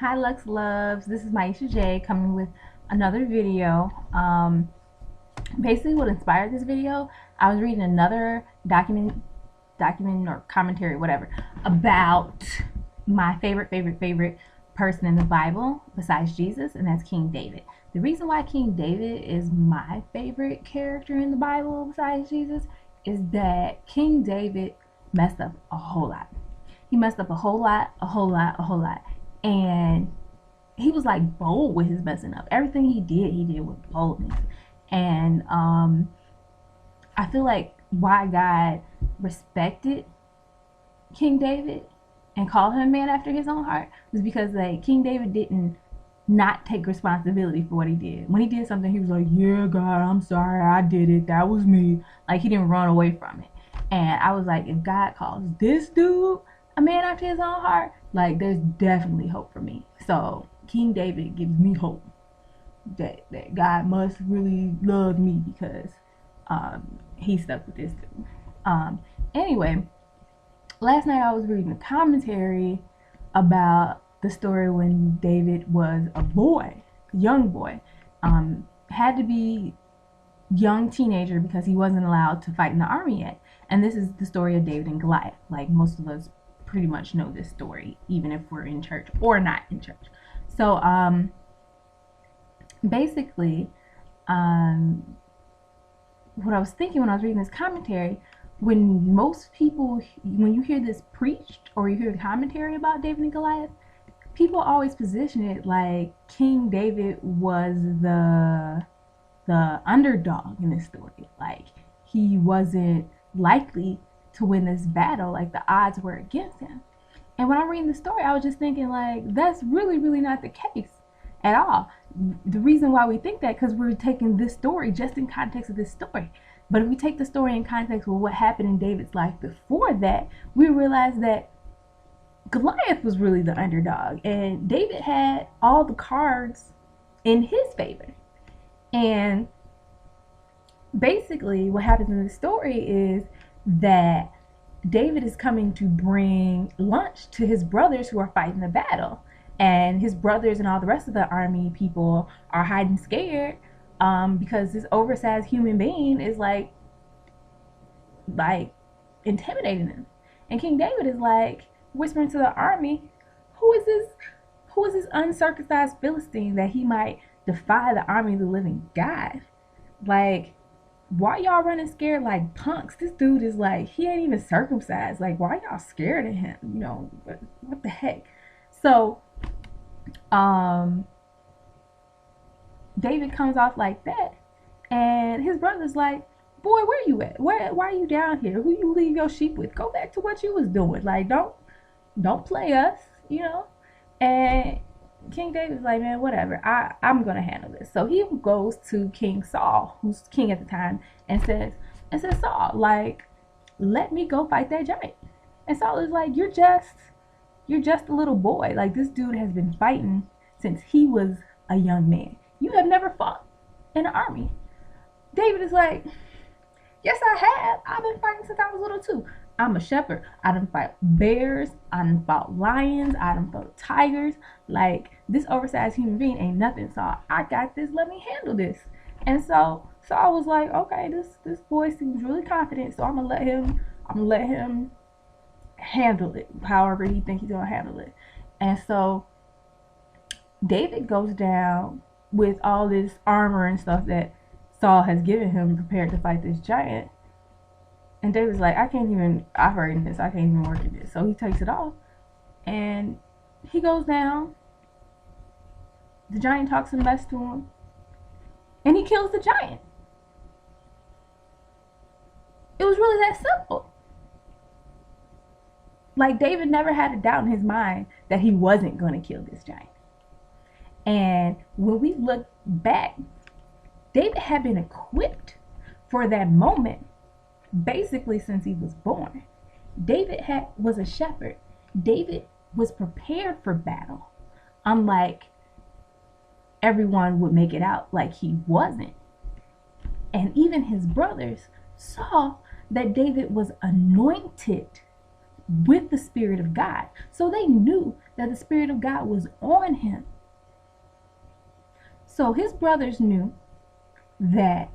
Hi Lux Loves, this is Maisha J coming with another video. Basically what inspired this video, I was reading another document or commentary, whatever, about my favorite person in the Bible besides Jesus, and that's King David. The reason why King David is my favorite character in the Bible besides Jesus is that King David messed up a whole lot. He messed up a whole lot. And he was like bold with his messing up. Everything he did with boldness. And I feel like why God respected King David and called him a man after his own heart was because like King David didn't not take responsibility for what he did. When he did something, he was like, "Yeah, God, I'm sorry, I did it. That was me." Like he didn't run away from it. And I was like, if God calls this dude a man after his own heart, like there's definitely hope for me. So King David gives me hope that God must really love me because he stuck with this dude. Anyway, last night I was reading a commentary about the story when David was a boy, young boy, had to be young teenager because he wasn't allowed to fight in the army yet. And this is the story of David and Goliath. Like most of us pretty much know this story, even if we're in church or not in church. So basically, what I was thinking when I was reading this commentary, when you hear this preached or you hear a commentary about David and Goliath, people always position it like King David was the underdog in this story. Like he wasn't likely to win this battle, like the odds were against him. And when I'm reading the story, I was just thinking like that's really not the case at all. The reason why we think that because we're taking this story just in context of this story. But if we take the story in context with what happened in David's life before that, we realize that Goliath was really the underdog and David had all the cards in his favor. And basically what happens in the story is that David is coming to bring lunch to his brothers who are fighting the battle. And his brothers and all the rest of the army people are hiding scared because this oversized human being is like intimidating them. And King David is like whispering to the army, who is this uncircumcised Philistine that he might defy the army of the living God? Like, why y'all running scared like punks? This dude is like, he ain't even circumcised. Like, why y'all scared of him? You know, what the heck? So, David comes off like that, and his brother's like, boy, where you at? Why are you down here? Who you leave your sheep with? Go back to what you was doing. Like, don't play us, you know? And King David's like, man, whatever. I'm gonna handle this. So he goes to King Saul, who's king at the time, and says, Saul, like, let me go fight that giant. And Saul is like, you're just a little boy. Like this dude has been fighting since he was a young man. You have never fought in an army. David is like, yes, I have. I've been fighting since I was little too. I'm a shepherd. I done fight bears. I done fought lions. I done fought tigers. Like this oversized human being ain't nothing. So I got this. Let me handle this. And so I was like, okay, this boy seems really confident. So I'm gonna let him handle it however he thinks he's gonna handle it. And so David goes down with all this armor and stuff that Saul has given him prepared to fight this giant. And David's like, I can't even operate in this. I can't even work in this. So he takes it off and he goes down. The giant talks some mess to him and he kills the giant. It was really that simple. Like David never had a doubt in his mind that he wasn't going to kill this giant. And when we look back, David had been equipped for that moment basically since he was born. David was a shepherd. David was prepared for battle, unlike everyone would make it out like he wasn't. And even his brothers saw that David was anointed with the Spirit of God. So they knew that the Spirit of God was on him. So his brothers knew that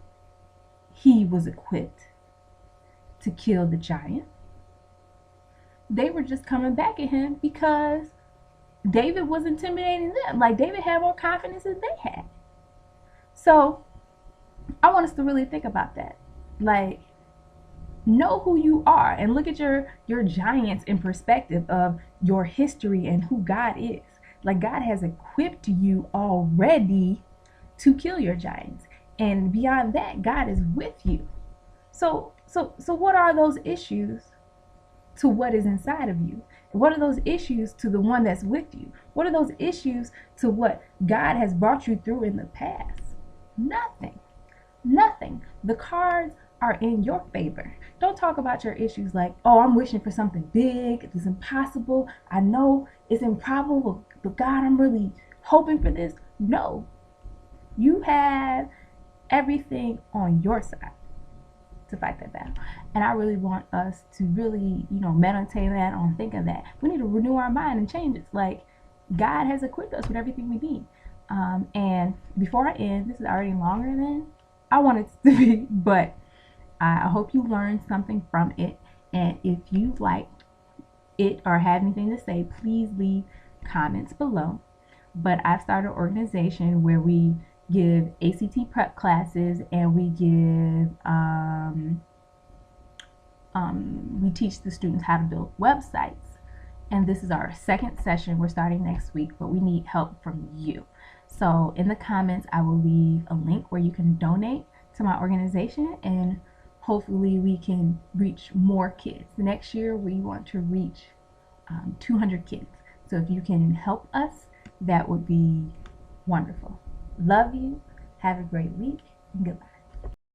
he was equipped to kill the giant. They were just coming back at him because David was intimidating them. Like, David had more confidence than they had. So I want us to really think about that. Like, know who you are and look at your giants in perspective of your history and who God is. Like, God has equipped you already to kill your giants. And beyond that, God is with you. So what are those issues to what is inside of you? What are those issues to the one that's with you? What are those issues to what God has brought you through in the past? Nothing. Nothing. The cards are in your favor. Don't talk about your issues like, oh, I'm wishing for something big. It's impossible. I know it's improbable, but God, I'm really hoping for this. No. You have everything on your side to fight that battle. And I really want us to really, meditate on thinking that. We need to renew our mind and change it. Like, God has equipped us with everything we need. And before I end, this is already longer than I want it to be, but I hope you learned something from it. And if you liked it or have anything to say, please leave comments below. But I've started an organization where we give ACT prep classes, and we teach the students how to build websites. And this is our second session. We're starting next week, but we need help from you. So in the comments, I will leave a link where you can donate to my organization, and hopefully we can reach more kids. Next year, we want to reach 200 kids. So if you can help us, that would be wonderful. Love you. Have a great week. Goodbye.